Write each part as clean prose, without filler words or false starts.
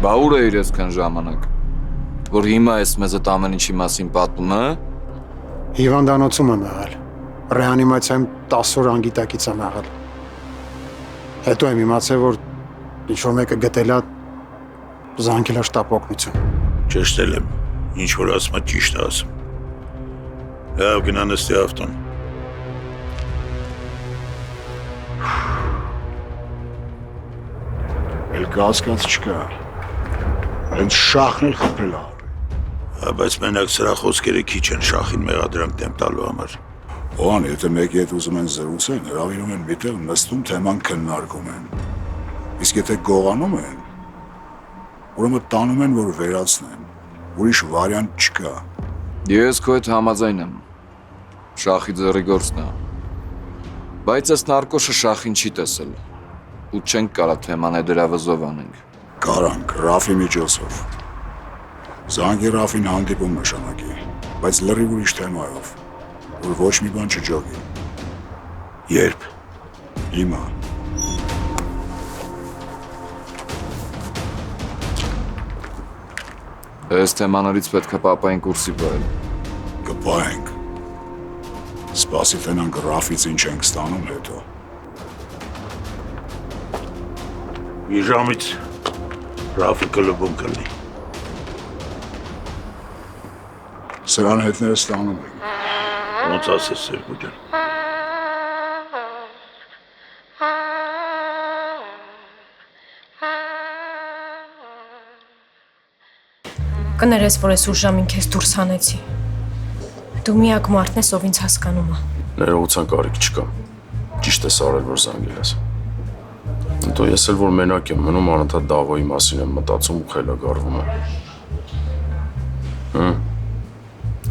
Բա ուր է իր այսքան ժամանակ, որ հիմա ես մեզ այդ ամեն ինչի մասին պատմում, հա? Հիվանդանոցում եմ եղել, ռեանիմացիայում 10 օր անգիտակից եմ եղել, հետո եմ իմացել, որ ինչ-որ մեկը գտել է զանգել է շտապ օգնություն։ Ճշտել եմ, ինչ-որ ասում է ճիշտ է ասում։ Լավ, գնա նստի ավտոն։ Էլ կասկած չկա, հենց շախն էլ խփել է։ Բայց մենակ սրա խոսքերը քիչ են շախին մեղադրանք դեմ տալու համար։ Օան, եթե մեկի հետ ուզում են զրուցել, հրավիրում են միտեղ նստում թեման քննարկում են։ Իսկ եթե գողանում են, ուրեմն տանում են, որ վերացնեն, ուրիշ վարիանտ չկա։ Ես քո հետ համաձայն եմ, շախի ձեռի գործն է, բայց այս նարկոշը շախին չի տեսել, ու չենք կարա թեման է դրա վզով անենք։ Կարանք, Ռաֆի միջոցով։ Զանգի Ռաֆին հանդիպում նշանակի, բայց լրիվ ուրիշ թեմայով, որ ոչ մի բան չջոգի։ Երբ։ Հիմա։ Այս թեմաներից պետք է պապային կուրսի պահել։ Կպահենք։ Սպասի թենանք Ռաֆից ինչ ենք ստանում հետո։ Մի ժամից Ռաֆը կլուբում կլնի։ Սրան հետները ստանում ենք։ Ոնց ասես Սերգո ջան։ Կներես, որ ես ուր ժամին քեզ դուրս հանեցի։ Դու միակ մարդն ես, ով ինձ հասկանում է։ Ներողության կարիք չկա։ Ճիշտ ես արել, որ զանգել ես։ Հետո ես էլ որ մենակ եմ մնում, անընդհատ Դավոյի մասին եմ մտածում ու խելագարվում եմ։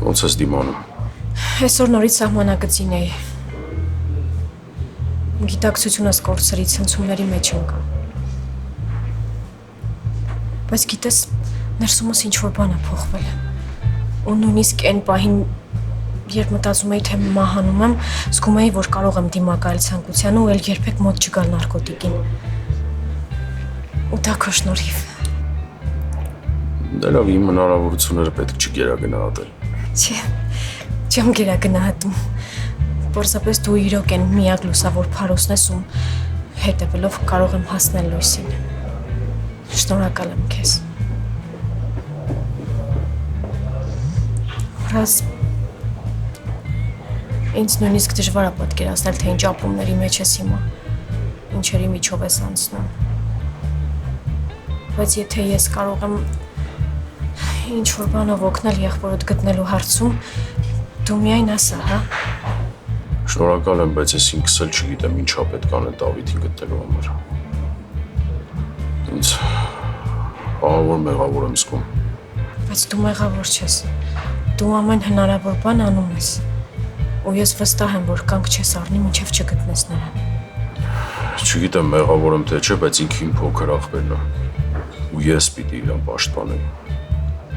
Ոնց ես դիմանում։ Այսօր նորից սահմանակցին էի։ Գիտակցությունս կորցրի, ցնցումների մեջ ընկա։ Բայց գիտես, ներսումս ինչ-որ բան է փոխվել։ Ու նույնիսկ այն պահին, երբ մտածում էի, թե մահանում եմ, զգում էի, որ կարող եմ դիմակայել ցանկությանը ու էլ երբեք մոտ չգալ նարկոտիկին։ Ու դա քո շնորհիվ։ Դե լավ, իմ հնարավորությունները պետք չի գերագնահատել։ Չեմ գերագնահատում։ Պարզապես դու իրոք են միակ լուսավոր փարոսն ես, ում հետևելով կարող եմ հասնել լույսին։ Շնորհակալ եմ քեզ։ Ռազ, ինձ նույնիսկ դժվար է պատկերացնել, թե ինչ ապրումների մեջ ես հիմա, ինչերի միջով ես անցնում։ Բայց եթե ես կարող եմ ինչ-որ բանով օգնել եղբորդ գտնելու հարցում, դու միայն ասա, հա։ Շնորհակալ եմ, բայց ես ինքս էլ չգիտեմ ինչա պետք անել Դավիթին գտնելու համար։ Ինձ ահավոր մեղավոր եմ զգում։ Բայց դու մեղավոր չես։ Դու ամեն հնարավոր բան անում ես։ Ու ես վստահ եմ, որ կանգ չես առնի, մինչև չգտնես նրան։ Չգիտեմ մեղավոր եմ թե չէ, բայց ինքը իմ փոքր աղբերն է։ Ու ես պիտի իրան պաշտպանեմ։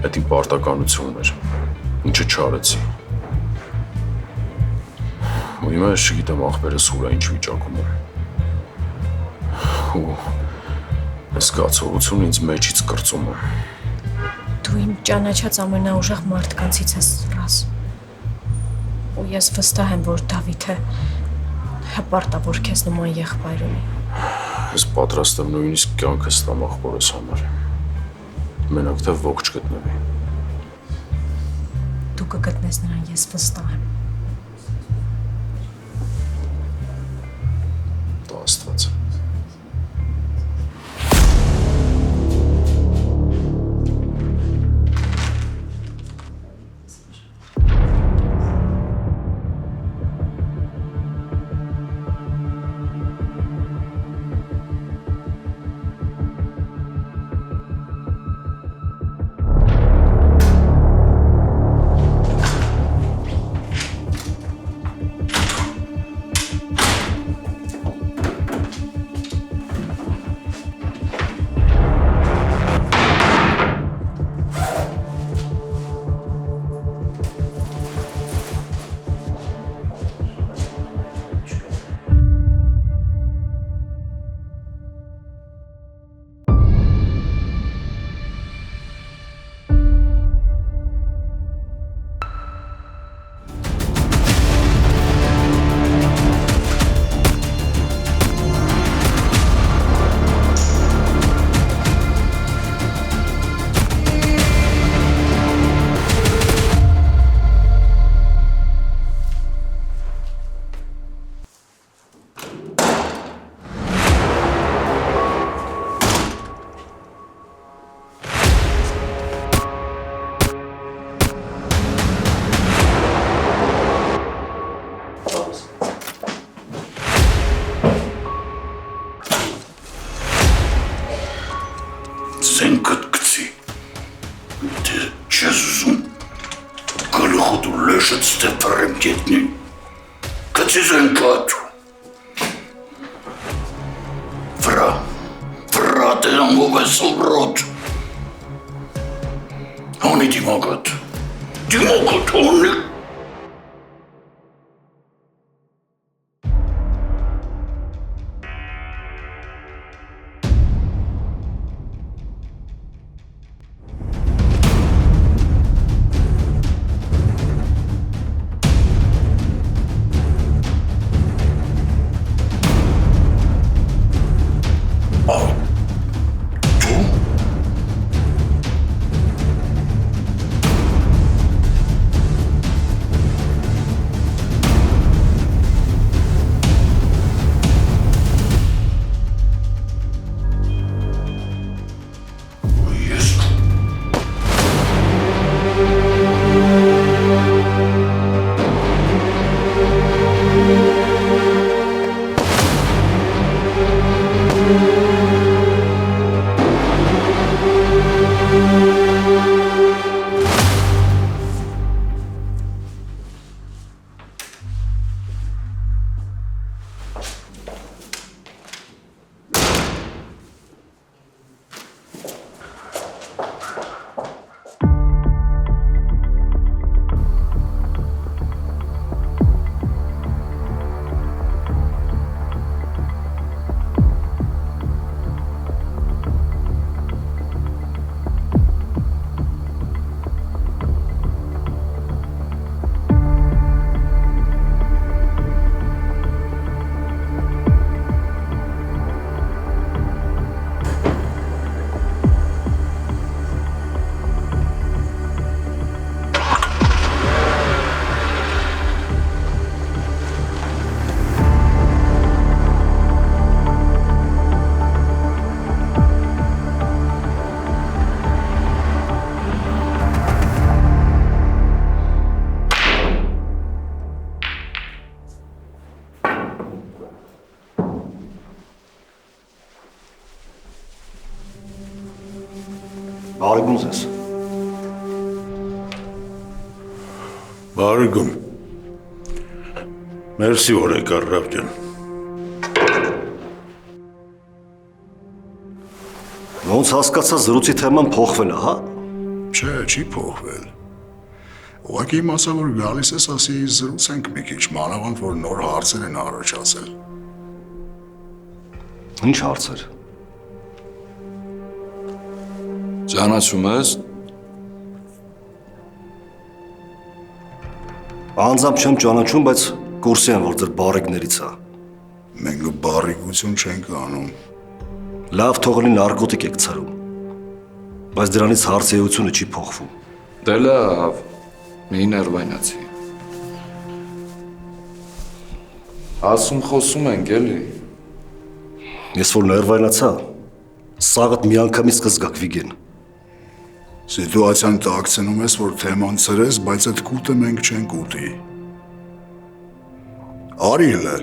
Այդ իմ պարտականությունն էր, ինչը չարեցի։ Ու հիմա ես չգիտեմ աղբերս ուր է, ինչ վիճակում է։ Ու այս զգացողությունը ինձ մեջից կրծում է։ Դու իմ ճանաչած ամենաուժեղ մարդկանցից ես, Ռազ։ Ու ես վստահ եմ, որ Դավիթը հպարտ է, որ քեզ նման եղբայր ունի։ Ես պատրաստ եմ նույնիսկ կյանքս տամ աղբորս համար։ Մենակ թե ողջ գտնվի։ Դու կգտնես նրան, ես վստահ եմ։ Դա Աստված։ զենքդ գցի։ Դե չես ուզում գլուխդ ու լեշդ ստեփռեմ գետնին։ Գցի զենքդ։ Վրա դերանգով է սորոտ։ Հոնի դիմակդ հոնի։ Բարիգուն ձեզ։ Բարիգուն։ Մերսի որ եկար Ռավջան։ Ոնց հասկացա զրույցի թեման փոխվել է, հա։ Չէ, չի փոխվել։ Ուղղակի իմացա, որ գալիս ես, ասի զրուցենք մի քիչ, մանավանդ որ նոր հարցեր են առաջացել։ Ինչ հարցեր։ Ճանաչում ես։ Անձամբ չեմ ճանաչում, բայց կուրսի եմ, որ ձեր բարեկներից է։ Մենք բարիկություն չենք անում։ Լավ թողնի նարկոտիկ եք ցարում։ Բայց դրանից հարցեությունը չի փոխվում։ Դե լավ, մի ներվայնացի։ Ասում խոսում ենք էլի։ Ես որ ներվայնացա, սաղդ միանգամից կզգաք Վիգեն։ Սիտուացիան տաքցնում ես, որ թեման ծրես, բայց այդ կուտը մենք չենք ուտի։ Արիլ է։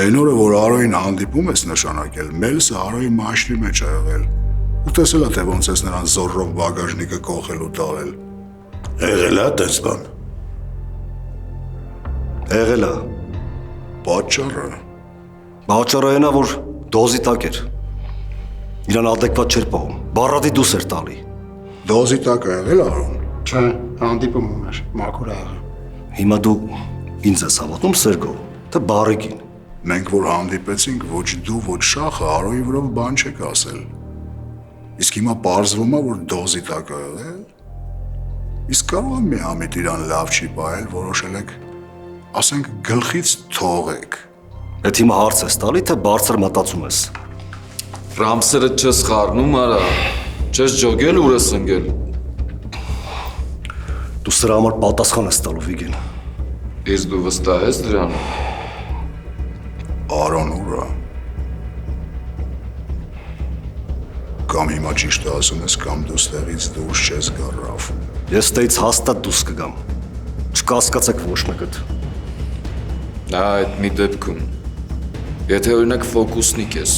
Այն օրը, որ Արոյին հանդիպում ես նշանակել, Մելսը Արոյի մաշրի մեջ է եղել։ Ու տեսել է, թե ոնց ես նրան զորրով բագաժնիկը կողել ու տալել։ Եղել է տես բան։ Եղել է։ Պատճառը։ Պատճառը այն է, որ դոզի տակ էր։ Իրան ադեկվատ չէր պահում, բառադի դուս էր տալի։ Դոզի տակ է եղել Արոն։ Չէ, հանդիպում ուներ, մաքուր ա եղել։ Հիմա դու ինձ ես հավատում, Սերգո, թե բարեկին։ Մենք որ հանդիպեցինք, ոչ դու, ոչ Շախը Արոյի վրա բան չեք ասել։ Իսկ հիմա պարզվում է, որ դոզի տակ է եղել։ Իսկ կարող եմ միամիտ իրան լավ չի պահել, որոշել եք, ասենք գլխից թողեք։ Այդ հիմա հարց ես տալի, թե բարձր մտածում ես։ Ռամսերը չես խառնում, արա։ Չես ջոգել ուր ես ընկել։ Դու սրա համար պատասխան ես տալու, Վիգեն։ Իսկ դու վստահ ես դրան։ Արոն ուրա։ Կամ հիմա ճիշտ ասում ես, կամ դու ստեղից դուրս չես գա, Ռաֆ։ Ես ստեից հաստատ դուրս կգամ։ Չկասկածեք ոչ մեկդ։ Այդ մի դեպքում, եթե օրինակ ֆոկուսնիկ ես,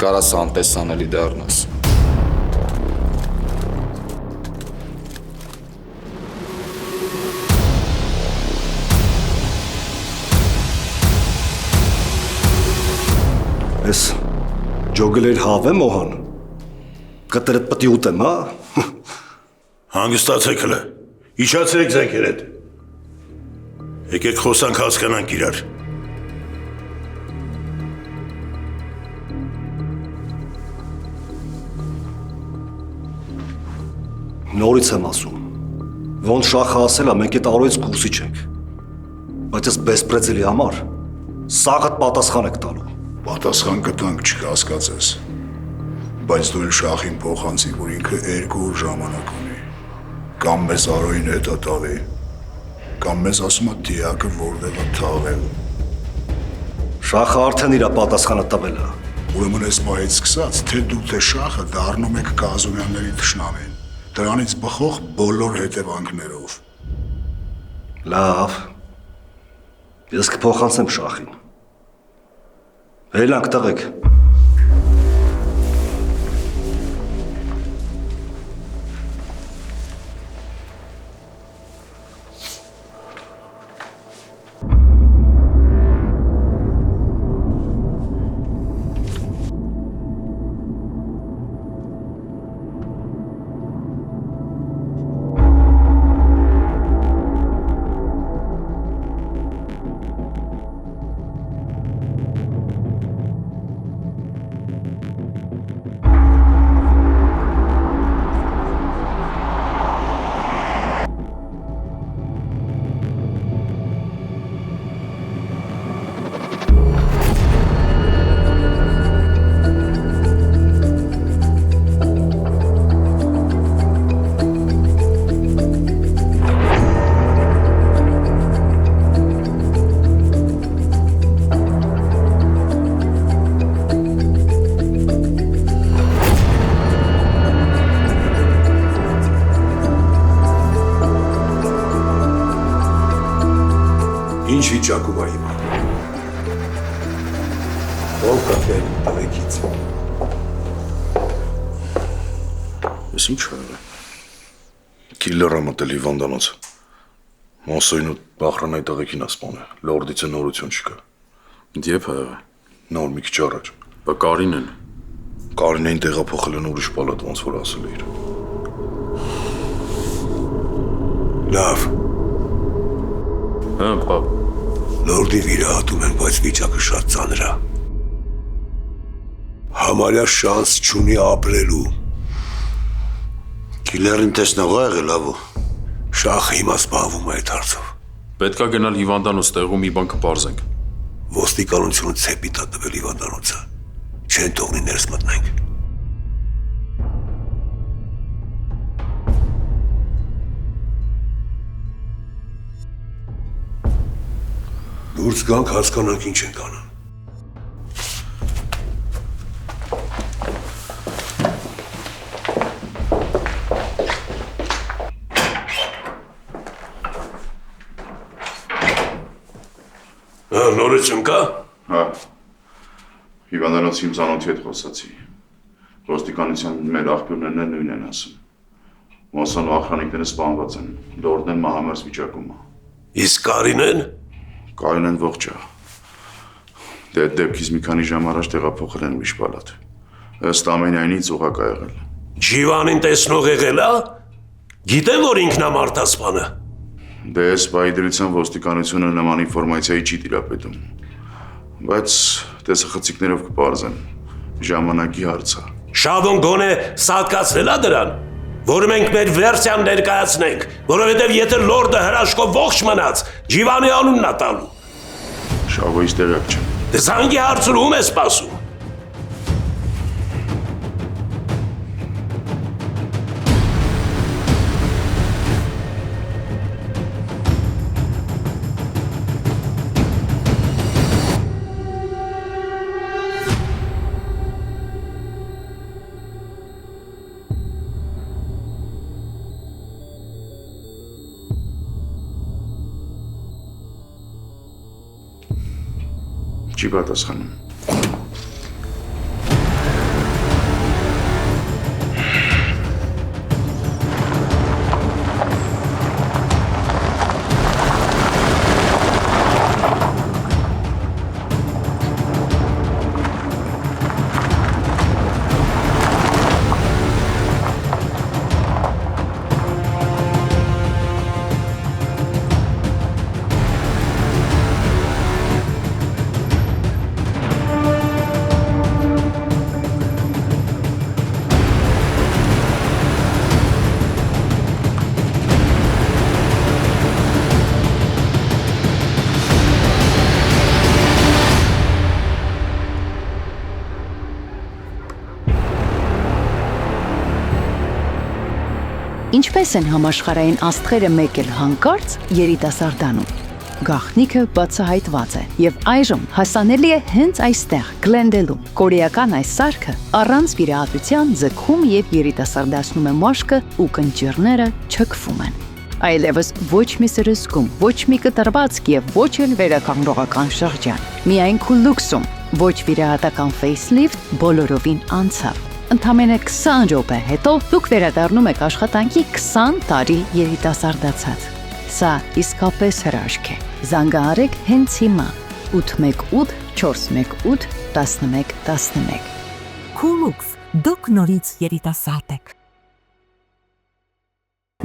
կարաս անտեսանելի դառնաս։ Ես ջոգլեր հավե մոհան։ Կտրդ պտի ուտեմ, հա։ Հանգստացեք հլը, իջացրեք ձենքեր հետ։ Եկեք խոսանք հասկանանք իրար։ Նորից եմ ասում։ Ոնց շախը ասել է, մենք այդ արոյից կուրսի չենք։ Բայց ես բեսպրեձելի համար սաղդ պատասխան եք տալու։ Պատասխան կտանք չկասկածես։ Բայց դու էլ շախին փոխանցի, որ ինքը 2 օր ժամանակ ունի։ Կամ մեզ արոյին հետա տալի, կամ մեզ ասում է դիակը որտեղ է թաղել։ Շախը արդեն իրա պատասխանը տվել է։ Ուրեմն այս պահից սկսած, թե դու թե շախը դառնում եք Կազումյանների թշնամին։ Դրանից բխող բոլոր հետևանքներով։ Լավ։ Ես կփոխանցեմ շախին։ Ելանք տղեկ։ Ինչ վիճակում է հիմա։ Ով կապել տղեկից։ Ես ինչ եղել։ Քիլլերը մտել հիվանդանոց։ Մոսոյն ու Բախրանայի տղեկին ասպանը։ Լորդից է նորություն չկա։ Եվ եղել։ Նոր մի քիչ առաջ։ Բա Կարինեն։ Կարինեն տեղափոխել են ուրիշ պալատ, ոնց որ ասել էր։ Լավ։ Հա, պապ։ Լորդին վիրահատում են, բայց վիճակը շատ ծանր է։ Համարյա շանս չունի ապրելու։ Քիլերին տեսնողա եղել ավո։ Շախը հիմա զբաղվում է այդ հարցով։ Պետքա գնալ հիվանդանոց տեղում մի բան կպարզենք։ Ոստիկանությունը ցեպի տա տվել հիվանդանոցը։ Չեն թողնի ներս մտնենք։ Դուրս գանք հասկանանք ինչ ենք անում։ Նորություն կա։ Հա։ Հիվանդանոցի իմ ծանոթի հետ խոսացի։ Ոստիկանության մեր աղբյուրներն էլ նույնն են ասում։ Մոսոն ու ախրանիկները սպանված են։ Լորդն են մահամերձ վիճակում է։ Իսկ Կարինեն։ Կարինեն ողջ է։ Դե այդ դեպքից մի քանի ժամ առաջ տեղափոխել են ուրիշ պալատ։ Ըստ ամենայնի ծուղակ ա եղել։ Ջիվանին տեսնող եղել է։ Գիտեն, որ ինքն է մարտասպանը։ Դե այս պահի դրությամբ ոստիկանությունը նման ինֆորմացիայի չի տիրապետում։ Բայց տեսախցիկներով կպարզեն։ Ժամանակի հարց է։ Շավոն գոնե սատկացրել է դրան, որ մենք մեր վերսիան ներկայացնենք, որովհետև եթե լորդը հրաշքով ողջ մնաց, Ջիվանի անունն է տալու։ Շավոյից տեղյակ չեմ։ Դե զանգի հարցրու ում է սպասում։ Չի պատասխանում։ Ինչպես են համաշխարհային աստղերը մեկ էլ հանկարծ երիտասարդանում։ Գաղտնիքը բացահայտված է եւ այժմ հասանելի է հենց այստեղ, Գլենդելում։ Կորեական այս սարքը առանց վիրահատության ձգում եւ երիտասարդացնում է մաշկը ու կնճիռները չքվում են։ Այլևս ոչ մի սրսկում, ոչ մի կտրվածք եւ ոչ էլ վերականգնողական շրջան։ Միայն քուլուքսում, ոչ վիրահատական facelift բոլորովին անցավ։ Ընդամենը 20 րոպե հետո դուք վերադառնում եք աշխատանքի 20 տարի երիտասարդացած։ Սա իսկապես հրաշք է։ Զանգահարեք հենց հիմա 818 418 1111։ Քուլուքս, դուք նորից երիտասարդ եք։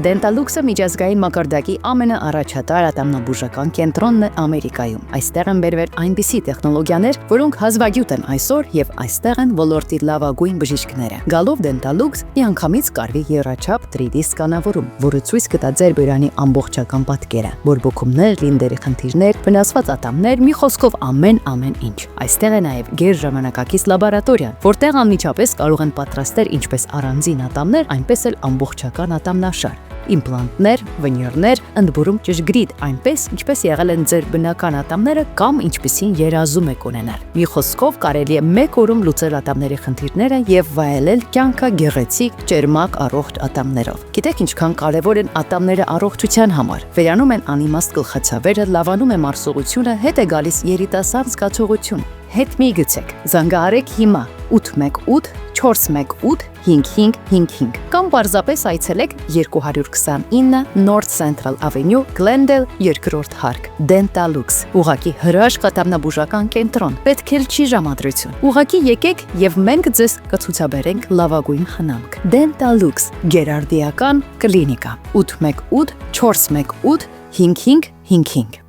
Դենտալուքսը միջազգային մակարդակի ամենաառաջատար ատամնաբուժական կենտրոնն է Ամերիկայում։ Այստեղ են բերվել այնպիսի տեխնոլոգիաներ, որոնք հազվագյուտ են այսօր եւ այստեղ են ոլորտի լավագույն բժիշկները։ Գալով Դենտալուքս միանգամից կարվի եռաչափ 3D սկանավորում, որը ցույց կտա ձեր բերանի ամբողջական պատկերը, բորբոքումներ, լինդերի խնդիրներ, վնասված ատամներ, մի խոսքով ամեն ինչ։ Այստեղ է նաեւ գերժամանակակից լաբորատորիան, որտեղ անմիջապես կարող են պատրաստել ինչպես առանձին ատամներ, այնպես էլ ամբողջական ատամնաշար։ Իմպլանտներ, վինիրներ, ընդբուրում ճշգրիտ, այնպես ինչպես եղել են ձեր բնական ատամները կամ ինչպիսին երազում եք ունենալ։ Մի խոսքով կարելի է մեկ օրում լուծել ատամների խնդիրները եւ վայելել կյանքը գեղեցիկ, ճերմակ, առողջ ատամներով։ Գիտեք ինչքան կարեւոր են ատամները առողջության համար։ Վերանում են անիմաստ գլխացավերը, լավանում է մարսողությունը, հետ է գալիս երիտասարդ զգացողություն։ Հետ մի գցեք, զանգահարեք հիմա 818 418 5555 կամ պարզապես այցելեք 229 North Central Avenue, Glendale, 2-րդ հարկ, Dentallux, ուղղակի հրաշք ատամնաբուժական կենտրոն, պետք էլ չի ժամադրություն, ուղղակի եկեք եւ մենք ձեզ կցուցաբերենք լավագույն խնամք, Dentallux, գերարդիական կլինիկա, 818 418 5555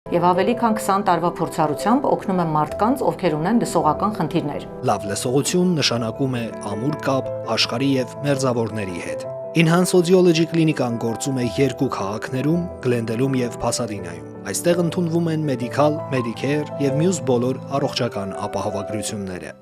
Եվ ավելի քան 20 տարվա փորձառությամբ օգնում է մարդկանց, ովքեր ունեն լսողական խնդիրներ։ Լավ լսողություն նշանակում է ամուր կապ աշխարհի եւ մերձավորների հետ։ Enhance Audiology կլինիկան գործում է 2 քաղաքներում՝ Գլենդելում եւ Փասադինայում։ Այստեղ ընդունվում են Medical, Medicare եւ մյուս բոլոր առողջական ապահովագրությունները։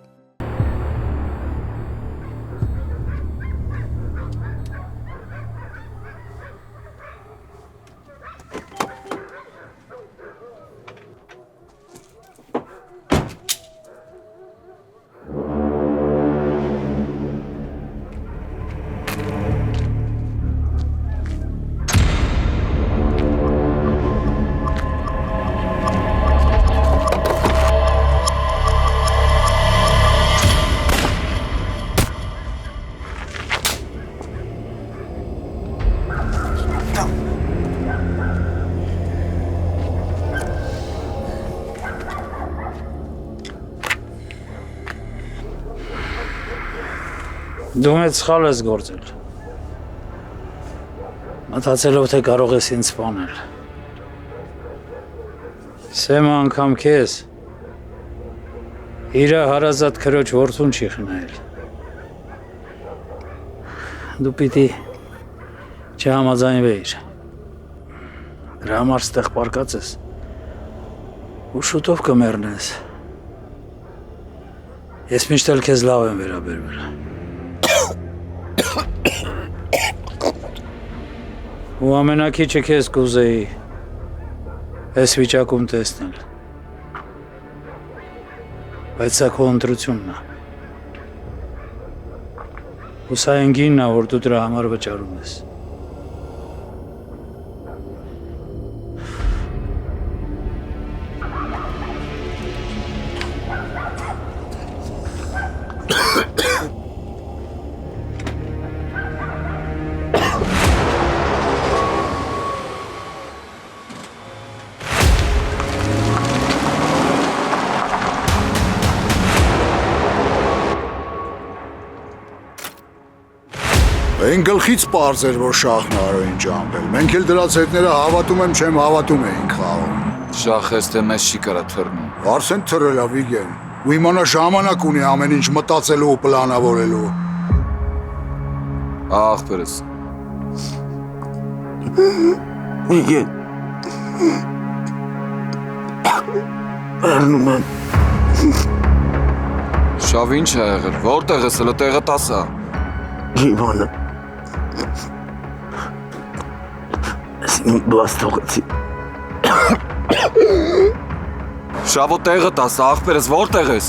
Դու մեծ սխալ ես գործել։ Մտածելով թե կարող ես ինձ սպանել։ Սեմը անգամ քեզ իր հարազատ քրոջ որդուն չի խնայել։ Դու պիտի չհամաձայնվեիր։ Դրա համար ստեղ պարկած ես ու շուտով կմեռնես։ Ես միշտ էլ քեզ լավ եմ վերաբերվել։ Ու ամենակիչը քեզ կուզեի այս վիճակում տեսնել։ Բայց սա քո ընտրությունն է։ Ու սա այն գինն է, որ դու դրա համար վճարում ես։ Այն գլխից պարզ էր, որ շախն Արոյին ճամփել։ Մենք էլ դրած հետները հավատում եմ, չեմ հավատում էինք խաղում։ Շախես թե մեզ չի կարա թռնում։ Արսեն թռել է Վիգեն։ Ու իմանա ժամանակ ունի ամեն ինչ մտածելու ու պլանավորելու։ Ախպերս։ Վիգեն։ Բեռնում եմ։ Շավ ինչ է եղել, որտեղ ես, հլը տեղը տասա։ Իվանը։ Դու աստողեցի։ Շավո տեղը տասա, ախպերս, որտեղ ես։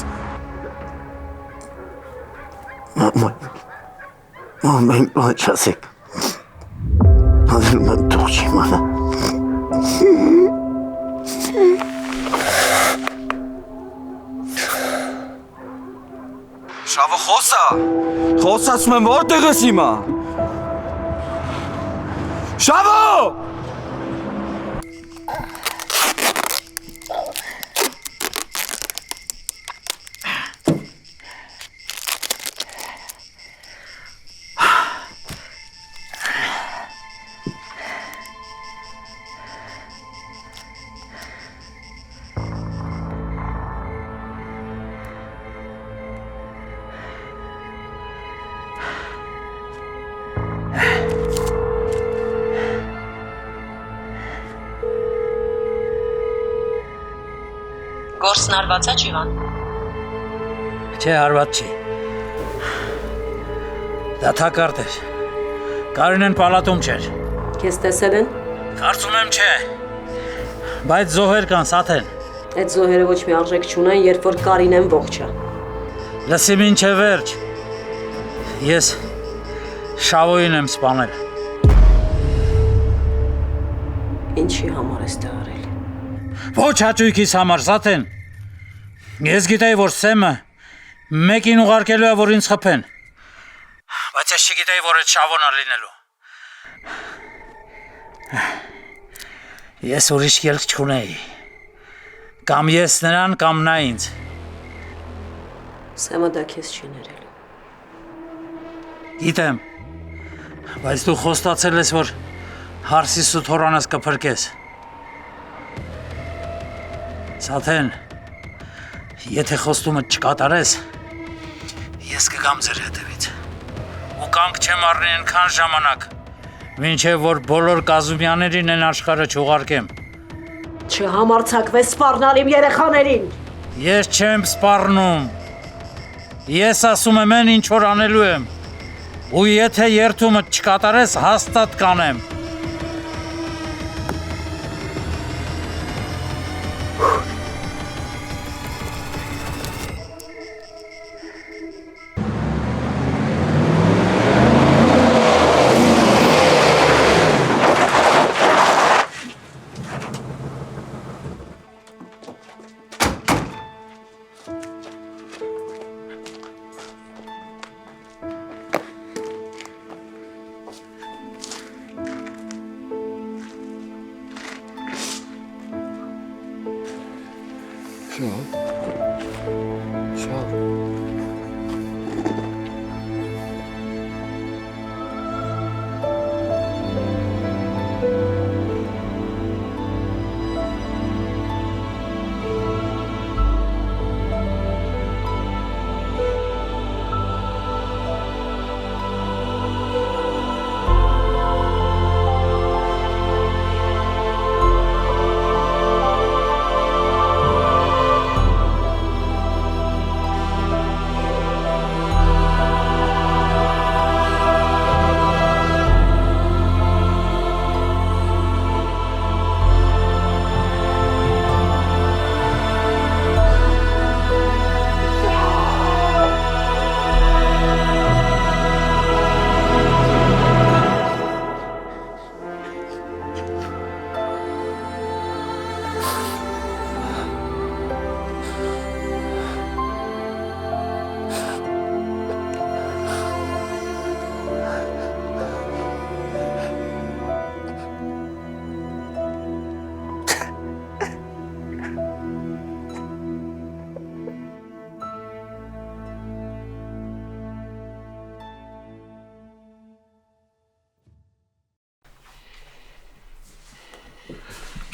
Մամային բան չասեք։ Հազրում եմ թող չիմանա։ Շավո խոսա։ Խոսացում եմ, որտեղ ես հիմա։ Շավո։ Գործն արված է Ջիվան։ Չէ, արված չի։ Դա թակարդ էր։ Կարինեն պալատում չէր։ Քեզ տեսել են։ Կարծում եմ չէ։ Բայց զոհեր կան, Սաթեն։ Այդ զոհերը ոչ մի արժեք չունեն, երբ որ Կարինեն ողջ է։ Լսի մինչև վերջ։ Ես Շավոյին եմ սպանել։ Ինչի համար ես դա արել։ Ոչ հաճույքիս համար, Սաթեն։ Ես գիտեի, որ Սեմը մեկին ուղարկելու է, որ ինձ խփեն։ Բայց ես չգիտեի, որ այդ Շավոն է լինելու։ Ես ուրիշ ելք չունեի։ Կամ ես նրան, կամ նա ինձ։ Սեմը դա քեզ չի ներել։ Գիտեմ, բայց դու խոստացել ես, որ հարսիս ու թորանս կփրկես։ Սաթեն, եթե խոստումը չկատարես, ես կգամ ձեր հետևից։ Ու կանք չեմ առնի այնքան ժամանակ, մինչև որ բոլոր Կազումյաներին են աշխարհը չուղարկեմ։ Չհամարձակվես սպառնալ իմ երեխաներին։ Ես չեմ սպառնում։ Ես ասում եմ այն, ինչ որ անելու եմ։ Ու եթե երթումը չկատարես, հաստատ կանեմ։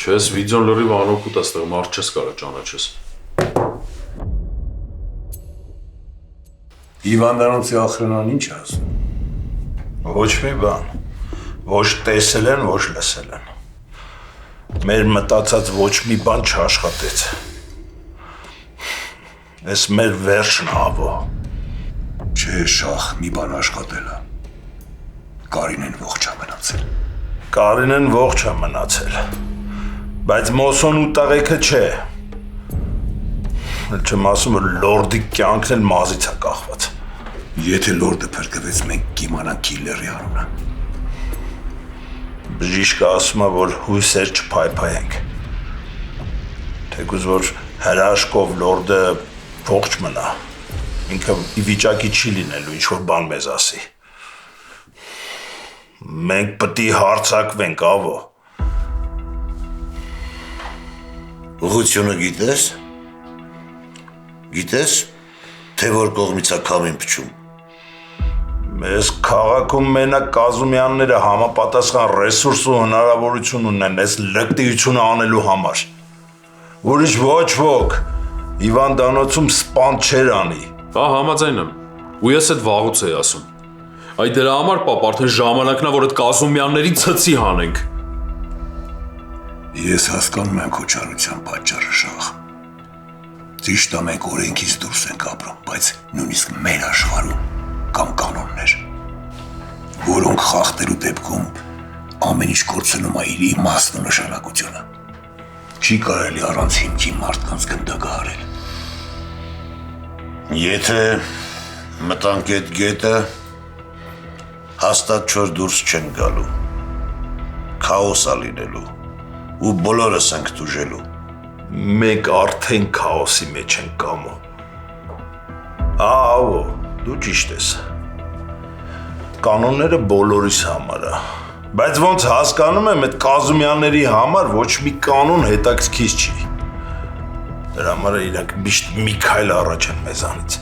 Չես վիդեոն լրիվ անօգուտ աստեղ մարդ չես կարա ճանաչես։ Հիվանդանոցի ախրանան ինչ ասում։ Ոչ մի բան։ Ոչ տեսել են, ոչ լսել են։ Մեր մտածած ոչ մի բան չաշխատեց։ Էս մեր վերջն ավո։ Չէ, շախ, մի բան աշխատել է։ Կարինեն ողջ է մնացել։ Կարինեն ողջ է մնացել։ Բայց Մոսոն ու տղեկը չէ։ Չեմ ասում, որ լորդի կյանքն էլ մազից է կախված։ Եթե լորդը փրկվեց, մենք կիմանանք քիլլերի անունը։ Բժիշկը ասում է, որ հույսեր չփայփայենք։ Թեկուզ որ հրաշքով լորդը ողջ մնա։ Ինքը ի վիճակի չի լինելու ինչ-որ բան մեզ ասի։ Մենք պետք է հարցակվենք, ավո։ Ուղղությունը գիտես։ Գիտես, թե որ կողմից է քամին փչում։ Մեզ քաղաքում մենակ Կազումյանները համապատասխան ռեսուրս ու հնարավորություն ունեն այս լկտիությունը անելու համար։ Ուրիշ ոչ ոք հիվանդանոցում սպան չեր անի։ Հա, համաձայն եմ։ Ու ես այդ վաղուց էի ասում։ Այդ դրա համար պապ արդեն ժամանակն է, որ այդ Կազումյանների ցցի հանենք։ Ես հասկանում եմ քո չարության պատճառը, շախ։ Ճիշտ է, մենք օրենքից դուրս ենք ապրում, բայց նույնիսկ մեր աշխարհում կան կանոններ, որոնք խախտելու դեպքում ամեն ինչ կորցնում է իր իմաստն ու նշանակությունը։ Չի կարելի առանց հիմքի մարդկանց գնդակահարել։ Եթե մտանք այդ գետը, հաստատ չոր դուրս չեն գալու, քաոս է լինելու ու բոլորս ենք տուժելու։ Մենք արդեն քաոսի մեջ ենք կամում։ Ահա, դու ճիշտ ես։ Կանոնները բոլորիս համար է, բայց ոնց հասկանում եմ, այդ Կազումյանների համար ոչ մի կանոն հետաքրքիր չի։ Դրա համար իրանք միշտ մի քայլ առաջ են մեզանից։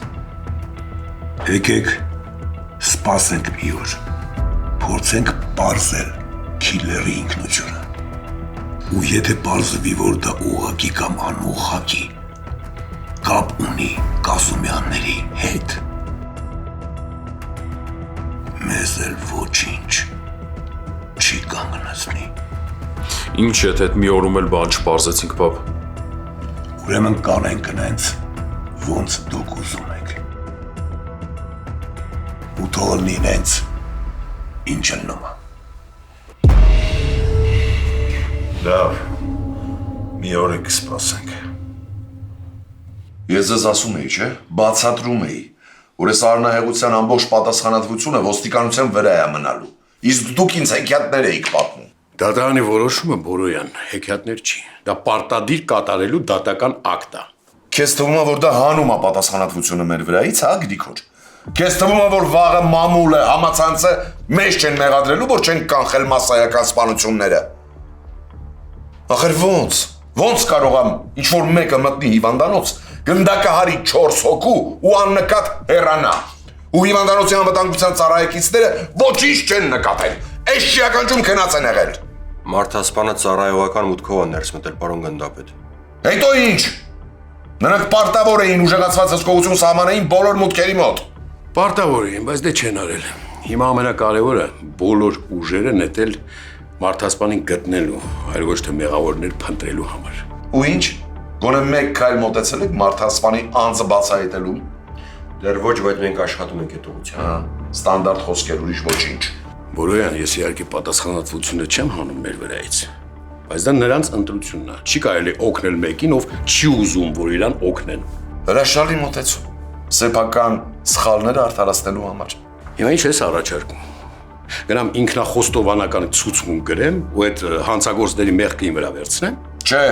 Եկեք, սպասենք մի օր, փորձենք պարզել քիլլերի ինքնությունը։ Ու եթե պարզվի, որ դա ուղղակի կամ անուղղակի կապ ունի Կազումյանների հետ, մեզ էլ ոչինչ չի կանգնեցնի։ Ինչ եթե այդ մի օրում էլ բան չպարզեցինք, պապ։ Ուրեմն կանենք նենց, ոնց դուք ուզում եք։ Ու թողնի նենց, ինչ ելնում է։ Լավ, մի օր եք սպասենք։ Ես ձեզ ասում էի, չէ, բացատրում էի, որ այս առնահեղության ամբողջ պատասխանատվությունը ոստիկանության վրա է մնալու, իսկ դուք ինձ հեքիաթներ էիք պատմում։ Դատարանի որոշումը Բորոյան, հեքիաթներ չի, դա պարտադիր կատարելու դատական ակտ է։ Քեզ թվում է, որ դա հանում է պատասխանատվությունը մեր վրայից, հա, Գրիգոր։ Քեզ թվում է, որ վաղը մամուլը, համացանցը մեզ չեն մեղադրելու, որ չեն կանխել մասսայական սպանությունները։ Ախր ոնց կարող եմ ինչ-որ մեկը մտնի հիվանդանոց, գնդակահարի 4 հոգու ու աննկատ հեռանա։ Ու հիվանդանոցի անվտանգության ծառայեկիցները ոչինչ չեն նկատել։ Այս շիականջում քնած են եղել։ Մարդասպանը ծառայողական մուտքով է ներս մտել, պարոն գնդապետ։ Հետո ինչ։ Նրանք պարտավոր էին ուժեղացված հսկողություն սահմանեին բոլոր մուտքերի մոտ։ Պարտավոր էին, բայց դե չեն արել։ Հիմա ամենակարևորը բոլոր ուժերը նետել մարդասպանին գտնելու, այլ ոչ թե մեղավորներ փնտրելու համար։ Ու ինչ։ Գոնե մեկ քայլ մոտեցել եք մարդասպանի անձը բացահայտելու։ Դեռ ոչ, բայց մենք աշխատում ենք այդ ուղղությամբ։ Ստանդարտ խոսքեր, ուրիշ ոչինչ։ Բորոյան, ես իհարկե պատասխանատվությունը չեմ հանում մեր վրայից, բայց դա նրանց ընտրությունն է։ Չի կարելի օգնել մեկին, ով չի ուզում, որ իրան օգնեն։ Հրաշալի մոտեցում։ Սեփական սխալները արդարացնելու համար։ Հիմա ինչ ես առաջարկում։ Գնամ ինքնախոստովանական ցուցմունք գրեմ ու այդ հանցագործների մեղքին վրա վերցնեմ։ Չէ։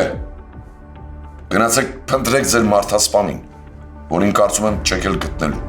Գնացեք փնտրեք ձեր մարդասպանին, որին կարծում եմ չեք էլ գտնելու։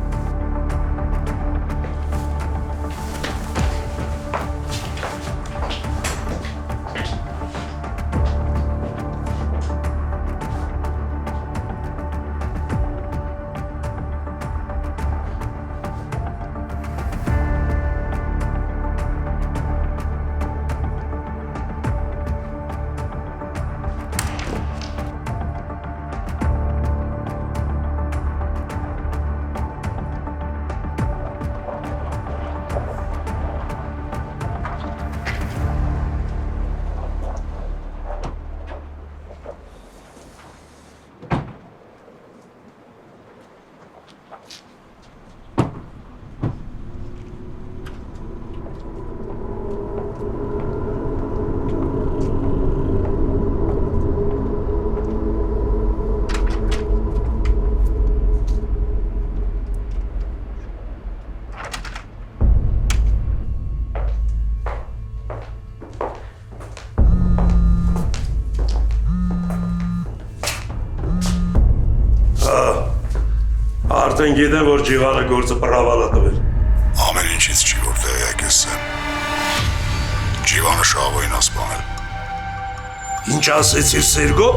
Արդեն գիտեմ, որ Ջիվանը գործը պրավալա տվել։ Ամեն ինչից չի որ տեղյակ ես Սեմ։ Ջիվանը Շահովին ասպանել։ Ինչ ասեցիր Սերգո։